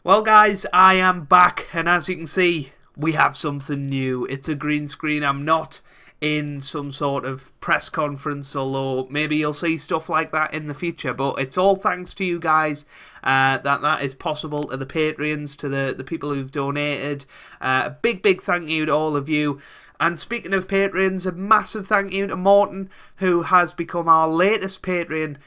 Well guys, I am back, and as you can see, we have something new. It's a green screen. I'm not in some sort of press conference, although maybe you'll see stuff like that in the future, but it's all thanks to you guys that is possible, to the Patreons, to the people who've donated. A big thank you to all of you. And speaking of Patreons, a massive thank you to Morton, who has become our latest Patreon,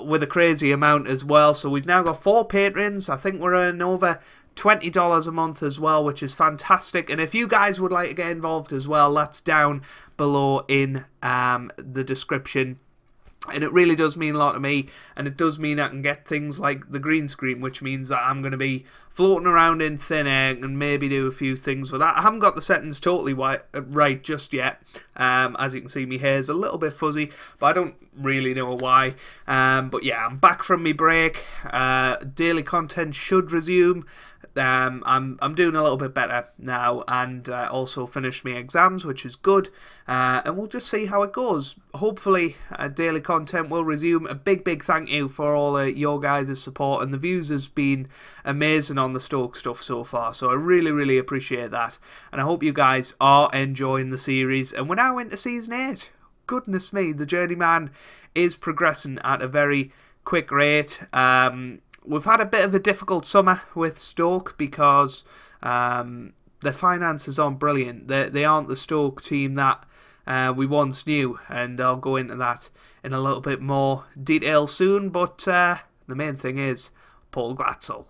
with a crazy amount as well. So we've now got 4 patrons. I think we're earning over $20 a month as well, which is fantastic. And if you guys would like to get involved as well, that's down below in the description. And it really does mean a lot to me, and it does mean I can get things like the green screen, which means that I'm going to be floating around in thin air and maybe do a few things with that. I haven't got the settings totally right just yet. As you can see, my hair's a little bit fuzzy, but I don't really know why. But yeah, I'm back from my break. Daily content should resume. I'm doing a little bit better now, and also finished my exams, which is good, and we'll just see how it goes. Hopefully daily content will resume. A big thank you for all of your guys' support, and the views has been amazing on the Stoke stuff so far, so I really appreciate that, and I hope you guys are enjoying the series. And we're now into season 8. Goodness me, the Journeyman is progressing at a very quick rate. We've had a bit of a difficult summer with Stoke because their finances aren't brilliant. They aren't the Stoke team that we once knew, and I'll go into that in a little bit more detail soon. But the main thing is Paul Glatzel.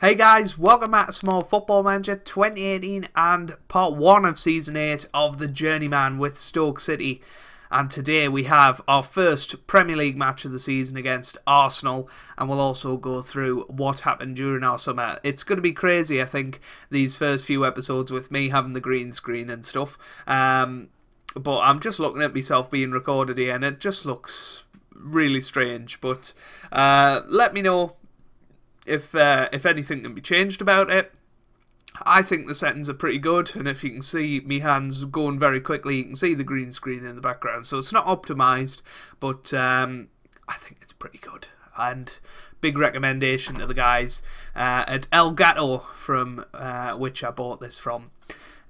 Hey guys, welcome back to Small Football Manager 2018 and part 1 of Season 8 of the Journeyman with Stoke City. And today we have our first Premier League match of the season against Arsenal, and we'll also go through what happened during our summer. It's going to be crazy, I think, these first few episodes with me having the green screen and stuff. But I'm just looking at myself being recorded here, and it just looks really strange. But let me know if anything can be changed about it. I think the settings are pretty good, and if you can see me hands going very quickly, you can see the green screen in the background. So it's not optimised, but I think it's pretty good. And big recommendation to the guys at El Gato, from which I bought this from.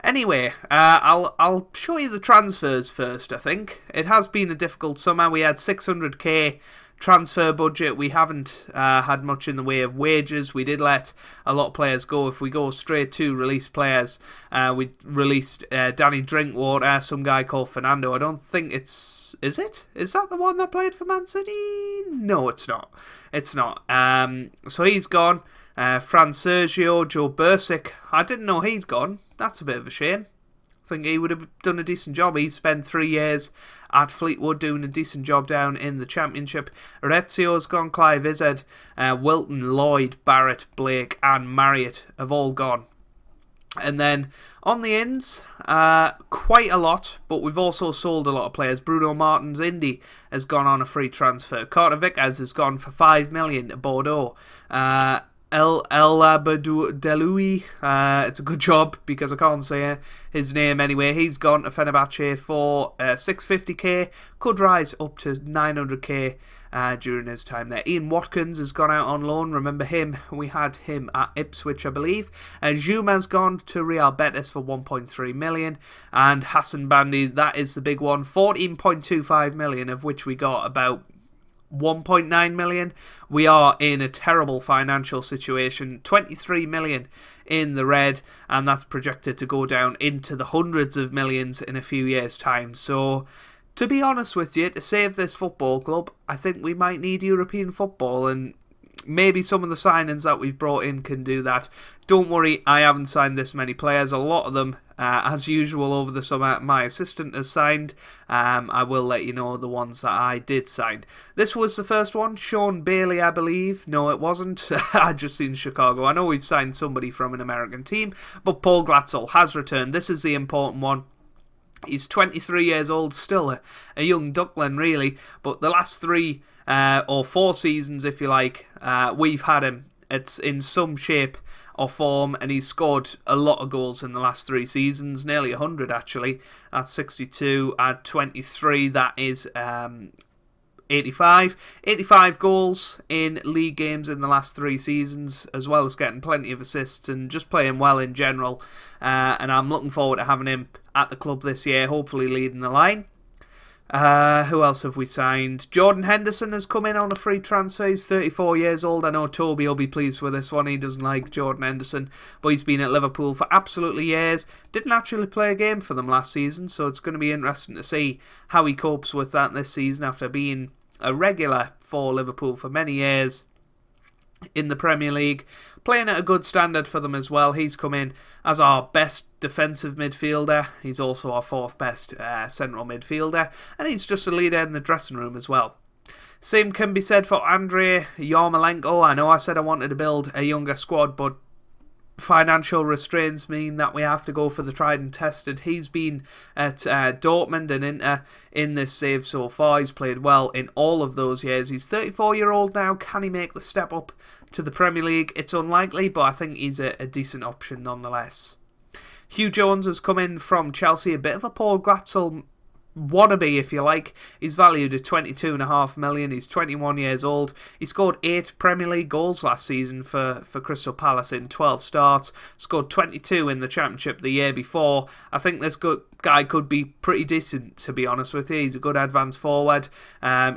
Anyway, I'll show you the transfers first. I think it has been a difficult summer. We had 600k transfer budget. We haven't had much in the way of wages. We did let a lot of players go. If we go straight to release players, we released Danny Drinkwater, some guy called Fernando. I don't think it's... Is it? Is that the one that played for Man City? No, it's not. It's not. So he's gone. Fran Sergio, Joe Bursic. I didn't know he's gone. That's a bit of a shame. I think he would have done a decent job. He spent 3 years at Fleetwood doing a decent job down in the Championship. Arezio's gone, Clive Izzard, Wilton, Lloyd, Barrett, Blake and Marriott have all gone. And then on the ins, quite a lot, but we've also sold a lot of players. Bruno Martins Indy has gone on a free transfer. Carter Vickers has gone for $5 million to Bordeaux. El Abadoui, it's a good job because I can't say his name anyway. He's gone to Fenerbahce for 650k, could rise up to 900k during his time there. Ian Watkins has gone out on loan. Remember him? We had him at Ipswich, I believe. Juma's gone to Real Betis for 1.3 million, and Hassan Bandi, that is the big one, 14.25 million, of which we got about 1.9 million. We are in a terrible financial situation. 23 million in the red, and that's projected to go down into the hundreds of millions in a few years' time. So, to be honest with you, to save this football club, I think we might need European football, and maybe some of the signings that we've brought in can do that. Don't worry, I haven't signed this many players. A lot of them, as usual over the summer, my assistant has signed. I will let you know the ones that I did sign. This was the first one, Sean Bailey, I believe. No, it wasn't. I just seen Chicago. I know we've signed somebody from an American team, but Paul Glatzel has returned. This is the important one. He's 23 years old, still a young duckling really, but the last 3 or 4 seasons, if you like, we've had him. It's in some shape or form, and he's scored a lot of goals in the last 3 seasons, nearly 100 actually. That's 62, add 23, that is 85 goals in league games in the last 3 seasons, as well as getting plenty of assists and just playing well in general. And I'm looking forward to having him at the club this year, hopefully leading the line. Who else have we signed? Jordan Henderson has come in on a free transfer. He's 34 years old. I know Toby will be pleased with this one. He doesn't like Jordan Henderson, but he's been at Liverpool for absolutely years. Didn't actually play a game for them last season, so it's going to be interesting to see how he copes with that this season after being a regular for Liverpool for many years in the Premier League, playing at a good standard for them as well. He's come in as our best defensive midfielder. He's also our 4th best central midfielder, and he's just a leader in the dressing room as well. Same can be said for Andrei Yarmolenko. I know I said I wanted to build a younger squad, but financial restraints mean that we have to go for the tried and tested. He's been at Dortmund and Inter in this save so far. He's played well in all of those years. He's 34-year-old now. Can he make the step up to the Premier League? It's unlikely, but I think he's a decent option nonetheless. Hugh Jones has come in from Chelsea, a bit of a Paul Glatzel wannabe, if you like. He's valued at 22.5 million. He's 21 years old. He scored 8 Premier League goals last season for Crystal Palace in 12 starts. Scored 22 in the Championship the year before. I think this guy could be pretty decent, to be honest with you. He's a good advanced forward.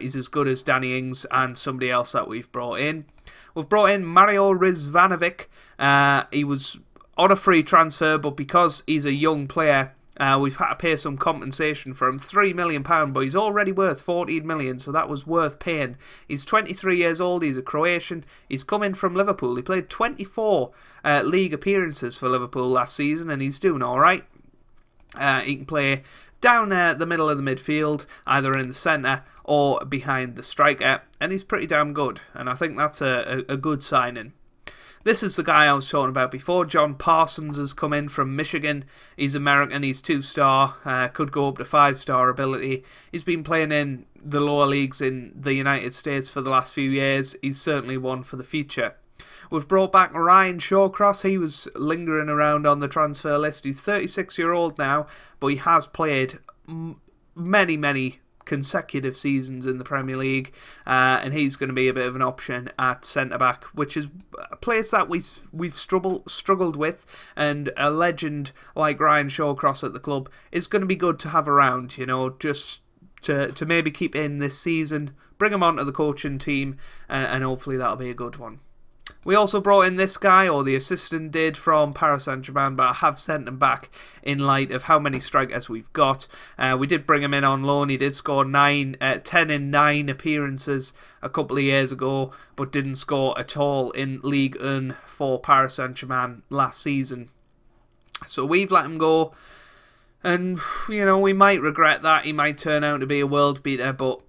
He's as good as Danny Ings and somebody else that we've brought in. We've brought in Mario Rizvanovic. He was on a free transfer, but because he's a young player, we've had to pay some compensation for him, £3 million, but he's already worth 14 million, so that was worth paying. He's 23 years old, he's a Croatian, he's come in from Liverpool. He played 24 league appearances for Liverpool last season, and he's doing alright. He can play down the middle of the midfield, either in the centre or behind the striker, and he's pretty damn good, and I think that's a good signing. This is the guy I was talking about before. John Parsons has come in from Michigan. He's American, he's 2-star, could go up to 5-star ability. He's been playing in the lower leagues in the United States for the last few years. He's certainly one for the future. We've brought back Ryan Shawcross. He was lingering around on the transfer list. He's 36-year-old now, but he has played many consecutive seasons in the Premier League, and he's going to be a bit of an option at centre-back, which is a place that we've struggled with, and a legend like Ryan Shawcross at the club is going to be good to have around, you know, just to maybe keep in this season, bring him onto the coaching team, and hopefully that'll be a good one. We also brought in this guy, or the assistant did, from Paris Saint-Germain, but I have sent him back in light of how many strikers we've got. We did bring him in on loan. He did score 10 in 9 appearances a couple of years ago, but didn't score at all in Ligue 1 for Paris Saint-Germain last season. So we've let him go, and, you know, we might regret that. He might turn out to be a world beater, but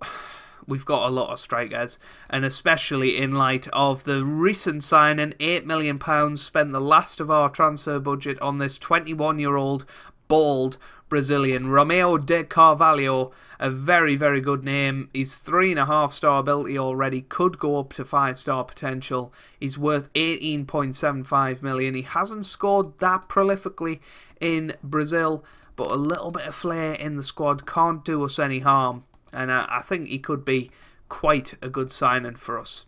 we've got a lot of strikers, and especially in light of the recent signing, £8 million, spent the last of our transfer budget on this 21-year-old bald Brazilian, Romeo de Carvalho, a very good name. He's 3.5-star ability already, could go up to 5-star potential. He's worth 18.75 million. He hasn't scored that prolifically in Brazil, but a little bit of flair in the squad can't do us any harm. And I think he could be quite a good signing for us.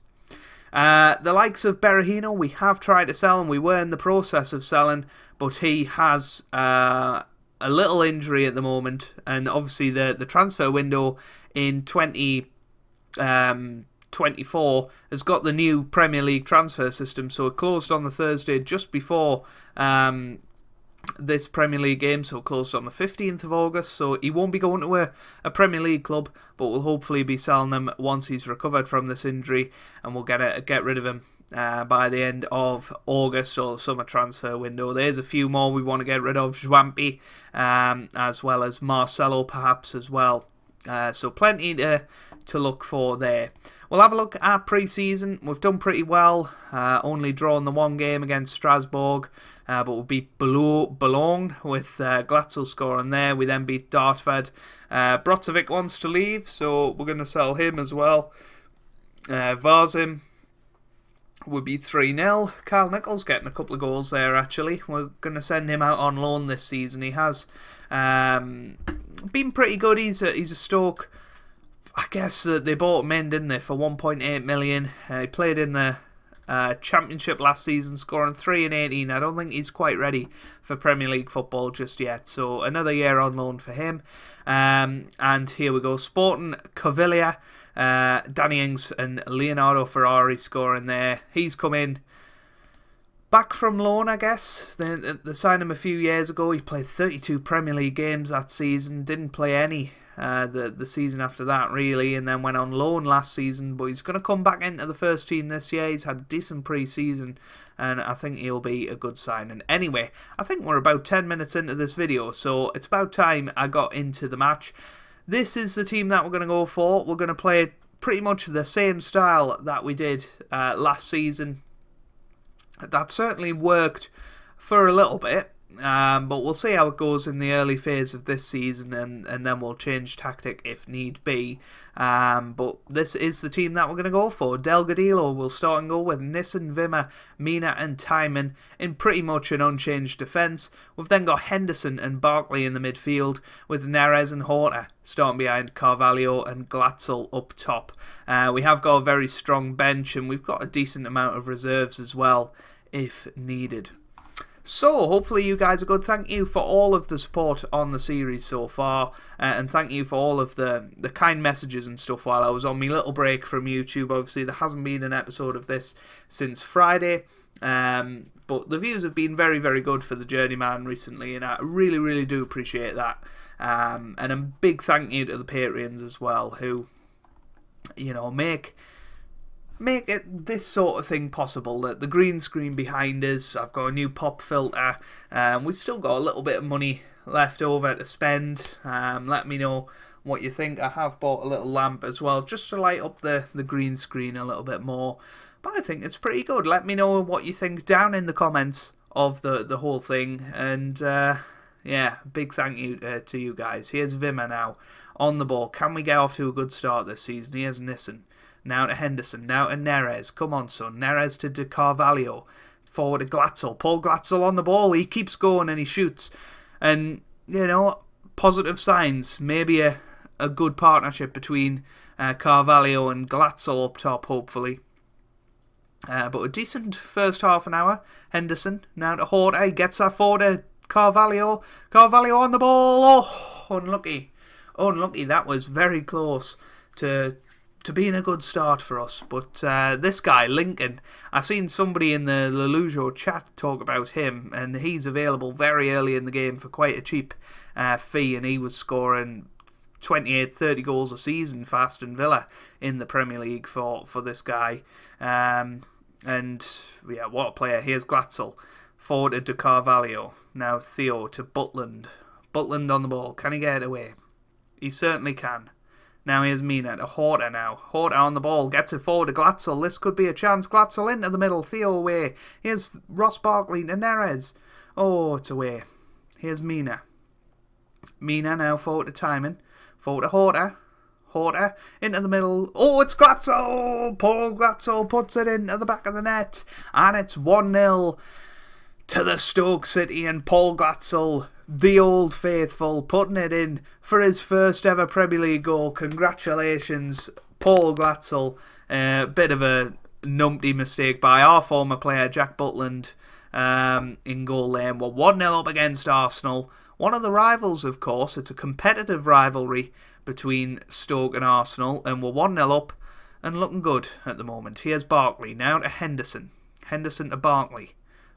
The likes of Berahino, we have tried to sell him. We were in the process of selling, but he has a little injury at the moment. And obviously the transfer window in 2024 has got the new Premier League transfer system. So it closed on the Thursday just before this Premier League game, so closed on the 15th of August, so he won't be going to a Premier League club, but we'll hopefully be selling him once he's recovered from this injury, and we'll get rid of him by the end of August, or the summer transfer window. There's a few more we want to get rid of, Juampi, as well as Marcelo perhaps as well, so plenty to look for there. We'll have a look at pre-season. We've done pretty well, only drawn the one game against Strasbourg, but we'll beat Boulogne with Glatzel scoring there. We then beat Dartford. Brozovic wants to leave, so we're going to sell him as well. Varzim would be 3-0. Carl Nichols getting a couple of goals there, actually. We're going to send him out on loan this season. He has been pretty good. He's a Stoke. I guess they bought him in, didn't they, for 1.8 million. He played in the Championship last season, scoring 3 in 18. I don't think he's quite ready for Premier League football just yet. So another year on loan for him. And here we go. Sporting Caviglia. Danny Ings and Leonardo Ferrari scoring there. He's come in back from loan, I guess. They signed him a few years ago. He played 32 Premier League games that season. Didn't play any the season after that, really, and then went on loan last season. But he's going to come back into the first team this year. He's had a decent pre-season, and I think he'll be a good signing. Anyway, I think we're about 10 minutes into this video, so it's about time I got into the match. This is the team that we're going to go for. We're going to play pretty much the same style that we did last season. That certainly worked for a little bit. But we'll see how it goes in the early phase of this season, and then we'll change tactic if need be. But this is the team that we're going to go for. Delgadillo will start and go with Nissen, Wimmer, Mina and Timon in pretty much an unchanged defence. We've then got Henderson and Barkley in the midfield, with Neres and Horta starting behind Carvalho and Glatzel up top. We have got a very strong bench, and we've got a decent amount of reserves as well if needed. So, hopefully you guys are good. Thank you for all of the support on the series so far, and thank you for all of the kind messages and stuff while I was on my little break from YouTube. Obviously, there hasn't been an episode of this since Friday, but the views have been very, very good for the Journeyman recently, and I really, really do appreciate that. And a big thank you to the Patreons as well, who, you know, make this sort of thing possible. The green screen behind us, I've got a new pop filter, we've still got a little bit of money left over to spend. Let me know what you think. I have bought a little lamp as well, just to light up the green screen a little bit more, but I think it's pretty good. Let me know what you think down in the comments of the whole thing, and yeah, big thank you to you guys. Here's Wimmer now on the ball. Can we get off to a good start this season? Here's Nissen. Now to Henderson, now to Neres. Come on, son. Neres to De Carvalho. Forward to Glatzel. Paul Glatzel on the ball. He keeps going and he shoots. And, you know, positive signs. Maybe a good partnership between Carvalho and Glatzel up top, hopefully. But a decent first half an hour. Henderson, now to Horta. He gets that forward to Carvalho. Carvalho on the ball. Oh, unlucky. Unlucky. That was very close to being a good start for us. But this guy, Lincoln, I've seen somebody in the Lelujo chat talk about him, and he's available very early in the game for quite a cheap fee, and he was scoring 28, 30 goals a season for Aston Villa in the Premier League for this guy. And yeah, what a player. Here's Glatzel, forward to De Carvalho. Now Theo to Butland. Butland on the ball. Can he get it away? He certainly can. Now here's Mina to Horta now. Horta on the ball. Gets it forward to Glatzel. This could be a chance. Glatzel into the middle. Theo away. Here's Ross Barkley to Neres. Oh, it's away. Here's Mina. Mina now forward to Timon. Forward to Horta. Horta into the middle. Oh, it's Glatzel. Paul Glatzel puts it into the back of the net. And it's 1-0 to the Stoke City, and Paul Glatzel, the old faithful, putting it in for his first ever Premier League goal. Congratulations, Paul Glatzel. Bit of a numpty mistake by our former player, Jack Butland, in goal there. We're 1-0 up against Arsenal. One of the rivals, of course. It's a competitive rivalry between Stoke and Arsenal, and we're 1-0 up and looking good at the moment. Here's Barkley, now to Henderson. Henderson to Barkley.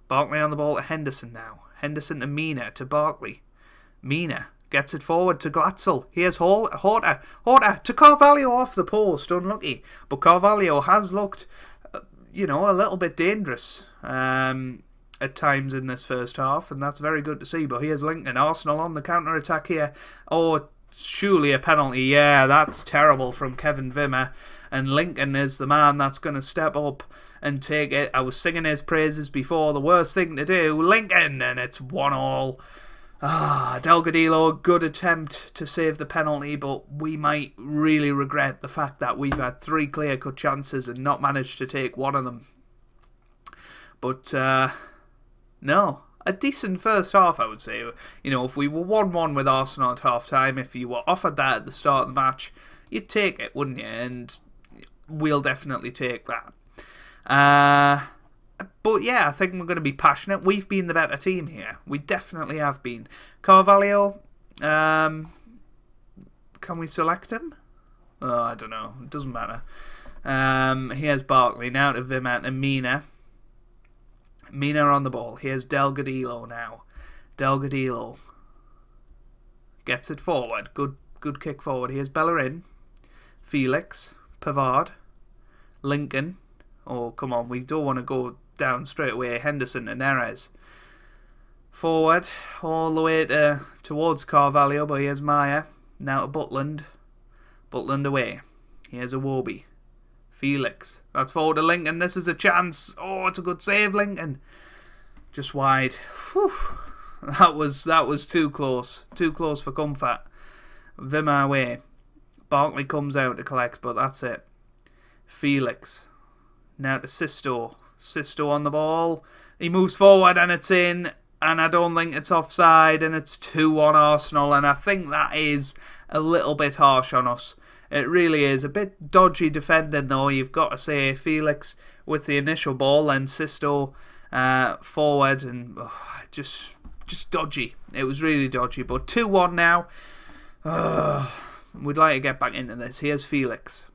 Barkley on the ball to Henderson now. Henderson to Mina, to Barkley. Mina gets it forward to Glatzel. Here's Horta. Horta to Carvalho off the post. Unlucky. But Carvalho has looked, you know, a little bit dangerous at times in this first half, and that's very good to see. But here's Lincoln. Arsenal on the counter-attack here. Oh, surely a penalty. Yeah, that's terrible from Kevin Wimmer. And Lincoln is the man that's going to step up and take it. I was singing his praises before. The worst thing to do, Lincoln, and it's 1-1. Delgadillo, good attempt to save the penalty, but we might really regret the fact that we've had 3 clear-cut chances and not managed to take one of them. But, no, a decent first half, I would say. You know, if we were 1-1 with Arsenal at half-time, if you were offered that at the start of the match, you'd take it, wouldn't you? And we'll definitely take that. But yeah, I think we're going to be passionate. We've been the better team here. We definitely have been. Carvalho, can we select him? Oh, I don't know. It doesn't matter. Here's Barkley now to Wimmer and Mina. Mina on the ball. Here's Delgadillo now. Delgadillo gets it forward. Good kick forward. Here's Bellerin. Felix. Pavard. Lincoln. Oh, come on. We don't want to go down straight away. Henderson and Neres. Forward. All the way towards Carvalho. But here's Maya. Now to Butland. Butland away. Here's Iwobi. Felix. That's forward to Lincoln. This is a chance. Oh, it's a good save, Lincoln. Just wide. Whew. That was too close. Too close for comfort. Wimmer away. Barkley comes out to collect, but that's it. Felix. Now to Sisto. Sisto on the ball. He moves forward and it's in. And I don't think it's offside. And it's 2-1 Arsenal. And I think that is a little bit harsh on us. It really is. A bit dodgy defending though, you've got to say. Felix with the initial ball and Sisto forward. And just dodgy. It was really dodgy. But 2-1 now. We'd like to get back into this. Here's Felix.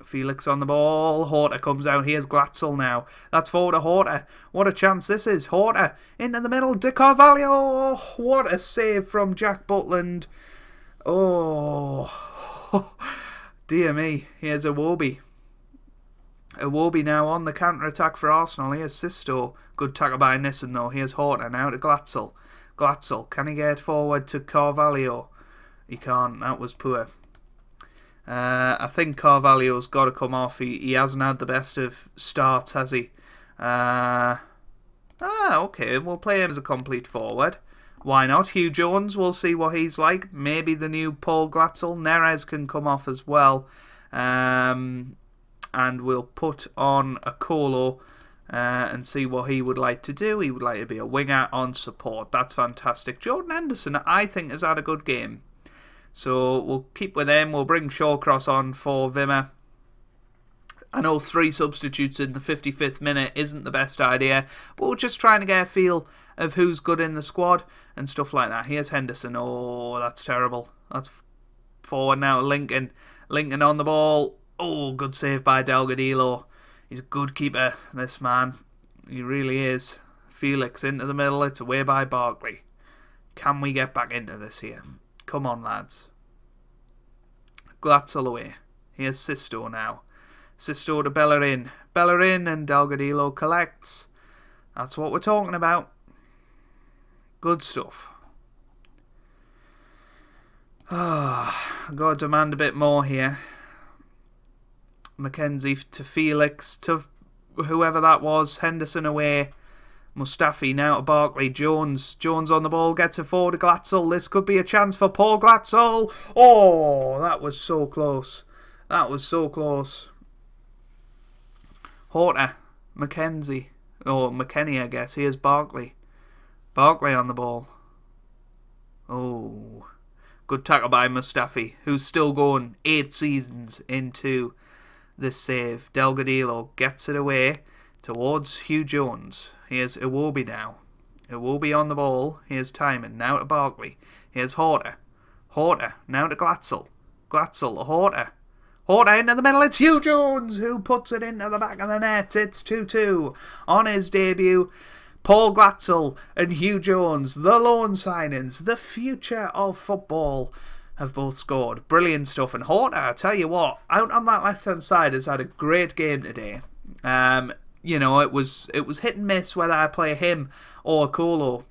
Felix on the ball. Horta comes out. Here's Glatzel now. That's forward to Horta. What a chance this is. Horta into the middle. De Carvalho. Oh, what a save from Jack Butland. Oh, dear me. Here's Iwobi. Iwobi now on the counter-attack for Arsenal. Here's Sisto. Good tackle by Nissen though. Here's Horta now to Glatzel. Glatzel. Can he get forward to Carvalho? He can't. That was poor. I think Carvalho's got to come off. He hasn't had the best of starts, has he? Okay. We'll play him as a complete forward. Why not? Hugh Jones, we'll see what he's like. Maybe the new Paul Glatzel. Neres can come off as well. And we'll put on a Colo and see what he would like to do. He would like to be a winger on support. That's fantastic. Jordan Henderson, I think, has had a good game. So we'll keep with him. We'll bring Shawcross on for Wimmer. I know 3 substitutes in the 55th minute isn't the best idea, but we're just trying to get a feel of who's good in the squad and stuff like that. Here's Henderson. Oh, that's terrible. That's forward now. Lincoln. Lincoln on the ball. Oh, good save by Delgadillo. He's a good keeper, this man. He really is. Felix into the middle. It's away by Barkley. Can we get back into this here? Come on, lads. Glatzel away. Here's Sisto now. Sisto to Bellerin. Bellerin and Delgadillo collects. That's what we're talking about. Good stuff. I've got to demand a bit more here. Mackenzie to Felix. To whoever that was. Henderson away. Mustafi now to Barkley. Jones. Jones on the ball. Gets it forward to Glatzel. This could be a chance for Paul Glatzel. Oh, that was so close. That was so close. Horta. Mackenzie. Oh, McKennie, I guess. Here's Barkley. Barkley on the ball. Oh. Good tackle by Mustafi, who's still going 8 seasons into this save. Delgadillo gets it away towards Hugh Jones. Here's Iwobi now. Iwobi on the ball. Here's Timon. Now to Barkley. Here's Horta. Horta. Now to Glatzel. Glatzel to Horta. Horta into the middle. It's Hugh Jones who puts it into the back of the net. It's 2-2 on his debut. Paul Glatzel and Hugh Jones, the loan signings, the future of football, have both scored. Brilliant stuff. And Horta, I tell you what, out on that left-hand side, has had a great game today. You know, it was hit and miss whether I play him or Colo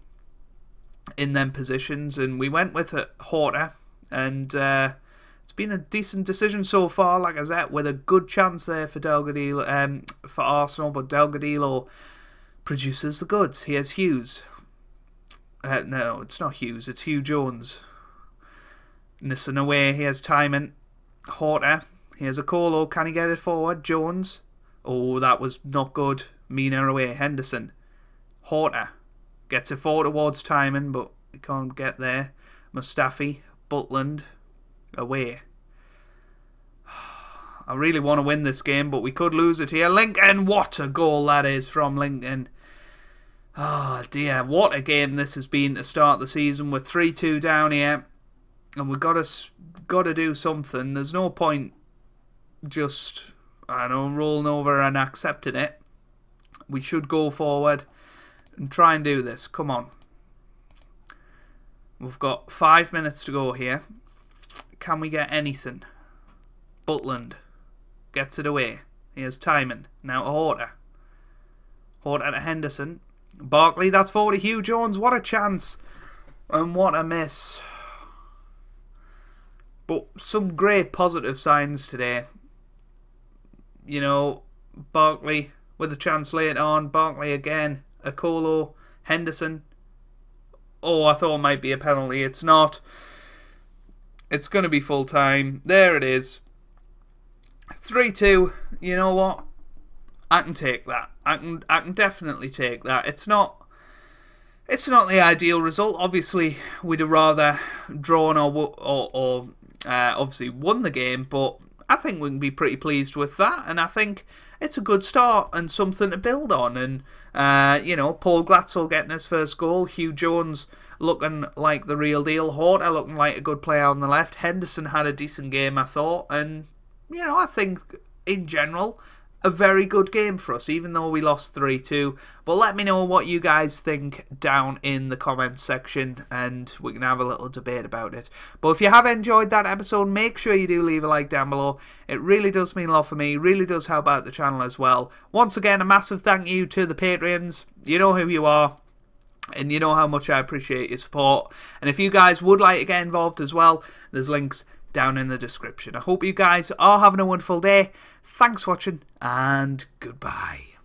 in them positions, and we went with Horta. and it's been a decent decision so far, like I said, with a good chance there for for Arsenal, but Delgadillo produces the goods. Here's Hughes. No, it's not Hughes, it's Hugh Jones. Nissen away, here's Timon. Horta, here's a Colo, can he get it forward? Jones. Oh, that was not good. Mina away, Henderson. Horta gets it forward towards Timon, but he can't get there. Mustafi, Butland, away. I really want to win this game, but we could lose it here. Lincoln, what a goal that is from Lincoln. Oh dear, what a game this has been to start the season. We're 3-2 down here, and we've got to do something. There's no point just, I don't know, rolling over and accepting it. We should go forward and try and do this. Come on. We've got 5 minutes to go here. Can we get anything? Butland gets it away. Here's Timon. Now to Horta. Horta to Henderson. Barkley, that's forward to Hugh Jones. What a chance. And what a miss. But some great positive signs today. You know, Barkley with a chance later on. Barkley again. Akolo. Henderson. Oh, I thought it might be a penalty. It's not. It's going to be full time. There it is. 3-2. You know what? I can take that. I can definitely take that. It's not the ideal result. Obviously, we'd have rather drawn or obviously won the game, but I think we can be pretty pleased with that, and I think it's a good start and something to build on. And you know, Paul Glatzel getting his first goal, Hugh Jones looking like the real deal, Horta looking like a good player on the left, Henderson had a decent game, I thought, and you know, I think in general a very good game for us, even though we lost 3-2. But let me know what you guys think down in the comments section, and we can have a little debate about it. But if you have enjoyed that episode, make sure you do leave a like down below. It really does mean a lot for me, really does help out the channel as well. Once again, a massive thank you to the Patreons. You know who you are, and you know how much I appreciate your support. And if you guys would like to get involved as well, there's links down in the description. I hope you guys are having a wonderful day. Thanks for watching, and goodbye.